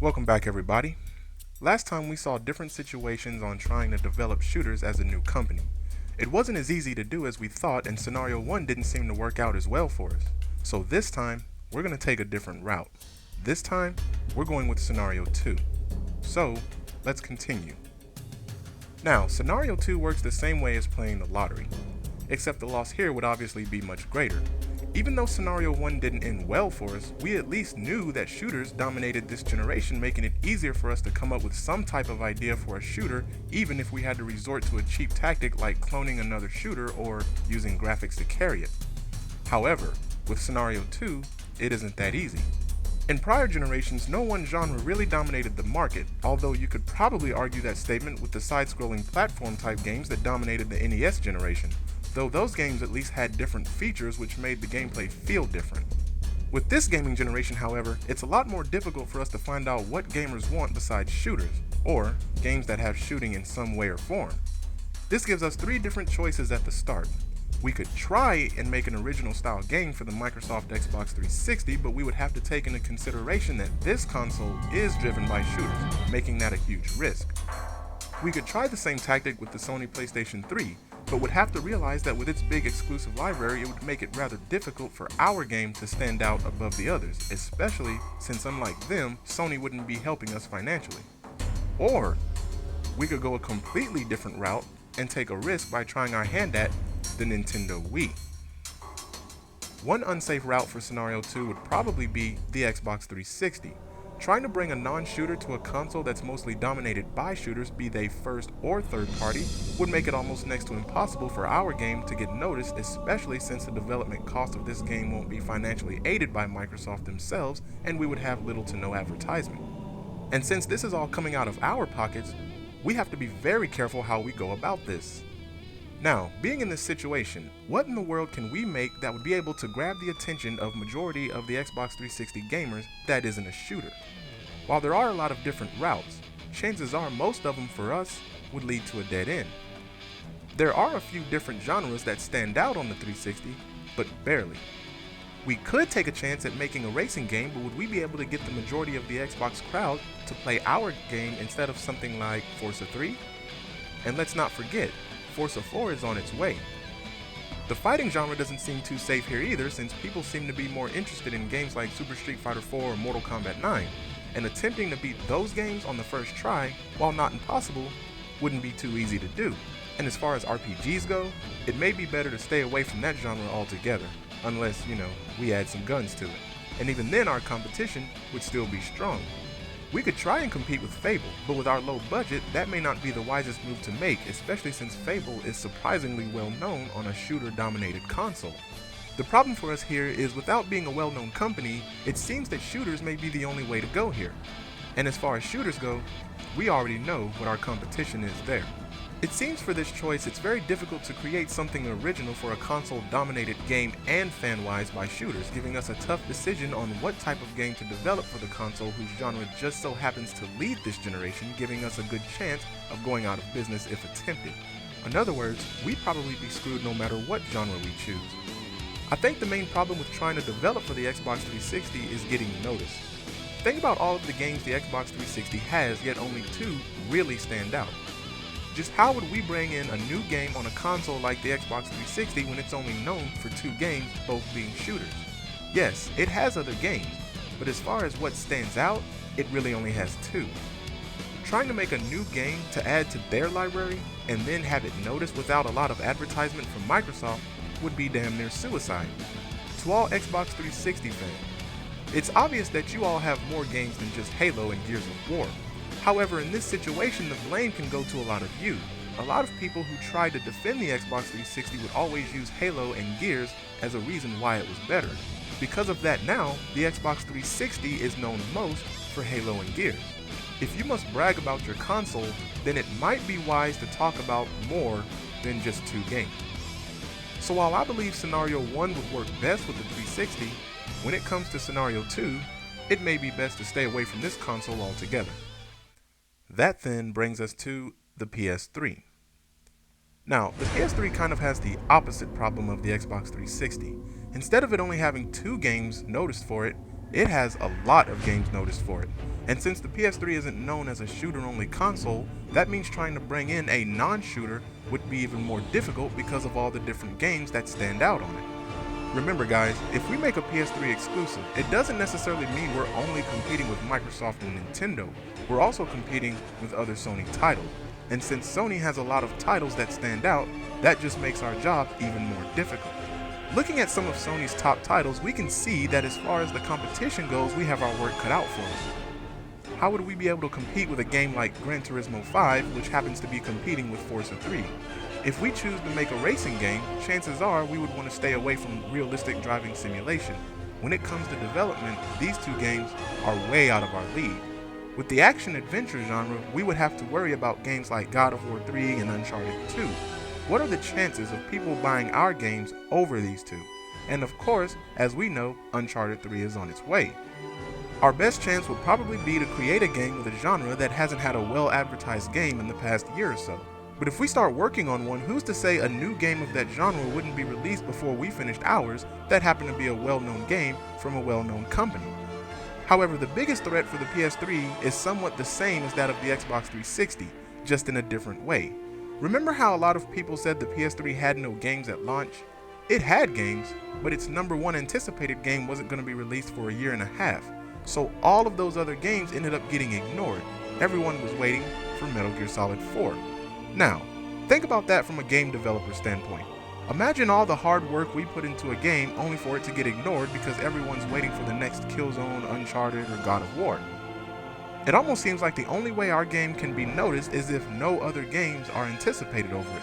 Welcome back, everybody. Last time we saw different situations on trying to develop shooters as a new company. It wasn't as easy to do as we thought, and Scenario 1 didn't seem to work out as well for us. So this time, we're going to take a different route. This time, we're going with Scenario 2. So, let's continue. Now, Scenario 2 works the same way as playing the lottery, except the loss here would obviously be much greater. Even though Scenario 1 didn't end well for us, we at least knew that shooters dominated this generation, making it easier for us to come up with some type of idea for a shooter, even if we had to resort to a cheap tactic like cloning another shooter or using graphics to carry it. However, with Scenario 2, it isn't that easy. In prior generations, no one genre really dominated the market, although you could probably argue that statement with the side-scrolling platform type games that dominated the NES generation, though those games at least had different features which made the gameplay feel different. With this gaming generation, however, it's a lot more difficult for us to find out what gamers want besides shooters, or games that have shooting in some way or form. This gives us three different choices at the start. We could try and make an original style game for the Microsoft Xbox 360, but we would have to take into consideration that this console is driven by shooters, making that a huge risk. We could try the same tactic with the Sony PlayStation 3, but would have to realize that with its big exclusive library, it would make it rather difficult for our game to stand out above the others, especially since unlike them, Sony wouldn't be helping us financially. Or, we could go a completely different route and take a risk by trying our hand at the Nintendo Wii. One unsafe route for Scenario 2 would probably be the Xbox 360. Trying to bring a non-shooter to a console that's mostly dominated by shooters, be they first or third party, would make it almost next to impossible for our game to get noticed, especially since the development cost of this game won't be financially aided by Microsoft themselves, and we would have little to no advertisement. And since this is all coming out of our pockets, we have to be very careful how we go about this. Now, being in this situation, what in the world can we make that would be able to grab the attention of majority of the Xbox 360 gamers that isn't a shooter? While there are a lot of different routes, chances are most of them for us would lead to a dead end. There are a few different genres that stand out on the 360, but barely. We could take a chance at making a racing game, but would we be able to get the majority of the Xbox crowd to play our game instead of something like Forza 3? And let's not forget, Forza 4 is on its way. The fighting genre doesn't seem too safe here either, since people seem to be more interested in games like Super Street Fighter 4 or Mortal Kombat 9, and attempting to beat those games on the first try, while not impossible, wouldn't be too easy to do. And as far as RPGs go, it may be better to stay away from that genre altogether, unless, we add some guns to it. And even then our competition would still be strong. We could try and compete with Fable, but with our low budget, that may not be the wisest move to make, especially since Fable is surprisingly well known on a shooter-dominated console. The problem for us here is without being a well-known company, it seems that shooters may be the only way to go here. And as far as shooters go, we already know what our competition is there. It seems for this choice it's very difficult to create something original for a console-dominated game and fan-wise by shooters, giving us a tough decision on what type of game to develop for the console whose genre just so happens to lead this generation, giving us a good chance of going out of business if attempted. In other words, we'd probably be screwed no matter what genre we choose. I think the main problem with trying to develop for the Xbox 360 is getting noticed. Think about all of the games the Xbox 360 has, yet only two really stand out. Just how would we bring in a new game on a console like the Xbox 360 when it's only known for two games, both being shooters? Yes, it has other games, but as far as what stands out, it really only has two. Trying to make a new game to add to their library and then have it noticed without a lot of advertisement from Microsoft would be damn near suicide. To all Xbox 360 fans, it's obvious that you all have more games than just Halo and Gears of War. However, in this situation, the blame can go to a lot of you. A lot of people who tried to defend the Xbox 360 would always use Halo and Gears as a reason why it was better. Because of that now, the Xbox 360 is known most for Halo and Gears. If you must brag about your console, then it might be wise to talk about more than just two games. So while I believe Scenario 1 would work best with the 360, when it comes to Scenario 2, it may be best to stay away from this console altogether. That then brings us to the PS3. Now, the PS3 kind of has the opposite problem of the Xbox 360. Instead of it only having two games noticed for it, it has a lot of games noticed for it. And since the PS3 isn't known as a shooter-only console, that means trying to bring in a non-shooter would be even more difficult because of all the different games that stand out on it. Remember guys, if we make a PS3 exclusive, it doesn't necessarily mean we're only competing with Microsoft and Nintendo, we're also competing with other Sony titles. And since Sony has a lot of titles that stand out, that just makes our job even more difficult. Looking at some of Sony's top titles, we can see that as far as the competition goes, we have our work cut out for us. How would we be able to compete with a game like Gran Turismo 5, which happens to be competing with Forza 3? If we choose to make a racing game, chances are we would want to stay away from realistic driving simulation. When it comes to development, these two games are way out of our league. With the action-adventure genre, we would have to worry about games like God of War 3 and Uncharted 2. What are the chances of people buying our games over these two? And of course, as we know, Uncharted 3 is on its way. Our best chance would probably be to create a game with a genre that hasn't had a well-advertised game in the past year or so. But if we start working on one, who's to say a new game of that genre wouldn't be released before we finished ours that happened to be a well-known game from a well-known company? However, the biggest threat for the PS3 is somewhat the same as that of the Xbox 360, just in a different way. Remember how a lot of people said the PS3 had no games at launch? It had games, but its number one anticipated game wasn't going to be released for a year and a half. So all of those other games ended up getting ignored. Everyone was waiting for Metal Gear Solid 4. Now, think about that from a game developer standpoint. Imagine all the hard work we put into a game only for it to get ignored because everyone's waiting for the next Killzone, Uncharted, or God of War. It almost seems like the only way our game can be noticed is if no other games are anticipated over it.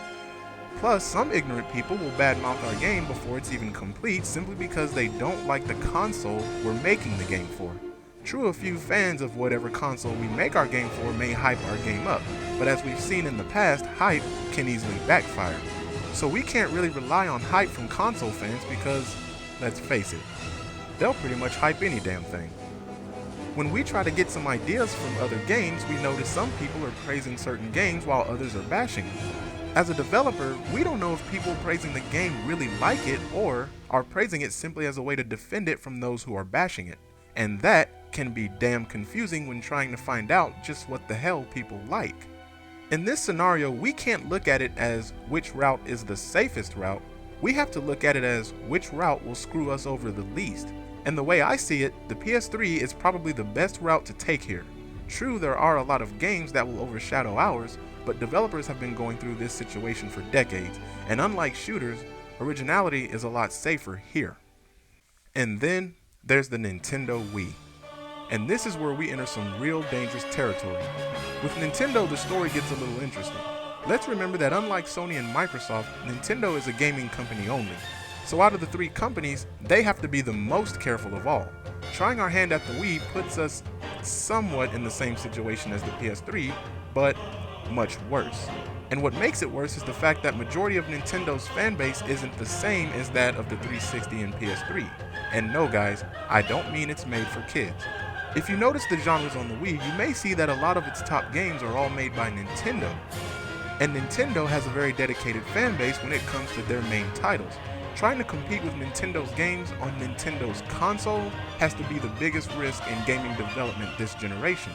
Plus, some ignorant people will badmouth our game before it's even complete simply because they don't like the console we're making the game for. True, a few fans of whatever console we make our game for may hype our game up, but as we've seen in the past, hype can easily backfire. So we can't really rely on hype from console fans because, let's face it, they'll pretty much hype any damn thing. When we try to get some ideas from other games, we notice some people are praising certain games while others are bashing it. As a developer, we don't know if people praising the game really like it or are praising it simply as a way to defend it from those who are bashing it. And that can be damn confusing when trying to find out just what the hell people like. In this scenario, we can't look at it as which route is the safest route. We have to look at it as which route will screw us over the least. And the way I see it, the PS3 is probably the best route to take here. True, there are a lot of games that will overshadow ours, but developers have been going through this situation for decades, and unlike shooters, originality is a lot safer here. And then there's the Nintendo Wii. And this is where we enter some real dangerous territory. With Nintendo, the story gets a little interesting. Let's remember that unlike Sony and Microsoft, Nintendo is a gaming company only. So out of the three companies, they have to be the most careful of all. Trying our hand at the Wii puts us somewhat in the same situation as the PS3, but much worse. And what makes it worse is the fact that majority of Nintendo's fan base isn't the same as that of the 360 and PS3. And no guys, I don't mean it's made for kids. If you notice the genres on the Wii, you may see that a lot of its top games are all made by Nintendo. And Nintendo has a very dedicated fan base when it comes to their main titles. Trying to compete with Nintendo's games on Nintendo's console has to be the biggest risk in gaming development this generation.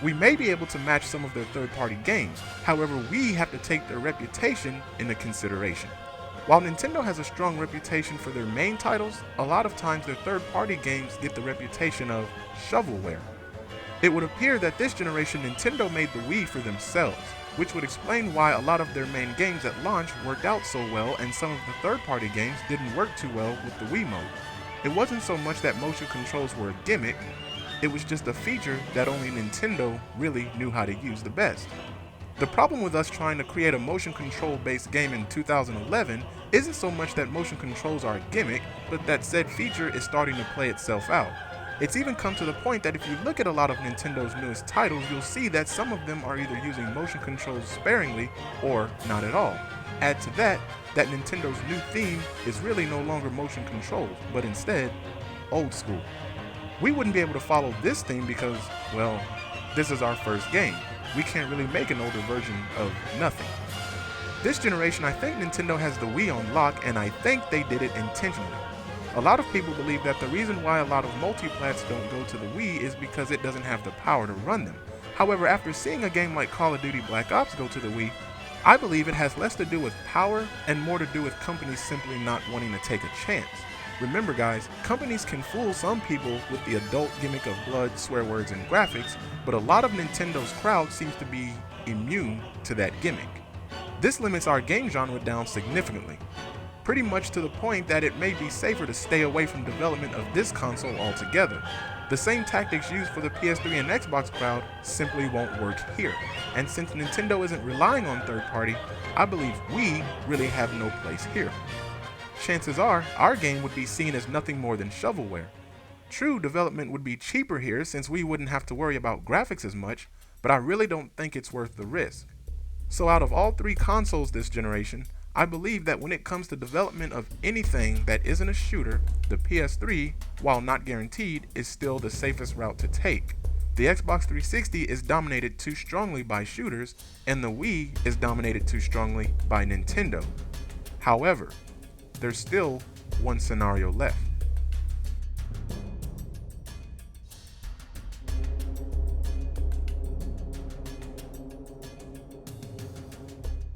We may be able to match some of their third-party games, however we have to take their reputation into consideration. While Nintendo has a strong reputation for their main titles, a lot of times their third-party games get the reputation of shovelware. It would appear that this generation Nintendo made the Wii for themselves, which would explain why a lot of their main games at launch worked out so well and some of the third-party games didn't work too well with the Wii mode. It wasn't so much that motion controls were a gimmick, it was just a feature that only Nintendo really knew how to use the best. The problem with us trying to create a motion control based game in 2011 isn't so much that motion controls are a gimmick, but that said feature is starting to play itself out. It's even come to the point that if you look at a lot of Nintendo's newest titles, you'll see that some of them are either using motion controls sparingly or not at all. Add to that Nintendo's new theme is really no longer motion controls, but instead, old school. We wouldn't be able to follow this theme because, well, this is our first game. We can't really make an older version of nothing. This generation, I think Nintendo has the Wii on lock, and I think they did it intentionally. A lot of people believe that the reason why a lot of multiplats don't go to the Wii is because it doesn't have the power to run them. However, after seeing a game like Call of Duty Black Ops go to the Wii, I believe it has less to do with power and more to do with companies simply not wanting to take a chance. Remember guys, companies can fool some people with the adult gimmick of blood, swear words, and graphics, but a lot of Nintendo's crowd seems to be immune to that gimmick. This limits our game genre down significantly, pretty much to the point that it may be safer to stay away from development of this console altogether. The same tactics used for the PS3 and Xbox crowd simply won't work here, and since Nintendo isn't relying on third party, I believe we really have no place here. Chances are, our game would be seen as nothing more than shovelware. True, development would be cheaper here since we wouldn't have to worry about graphics as much, but I really don't think it's worth the risk. So out of all three consoles this generation, I believe that when it comes to development of anything that isn't a shooter, the PS3, while not guaranteed, is still the safest route to take. The Xbox 360 is dominated too strongly by shooters, and the Wii is dominated too strongly by Nintendo. However, there's still one scenario left.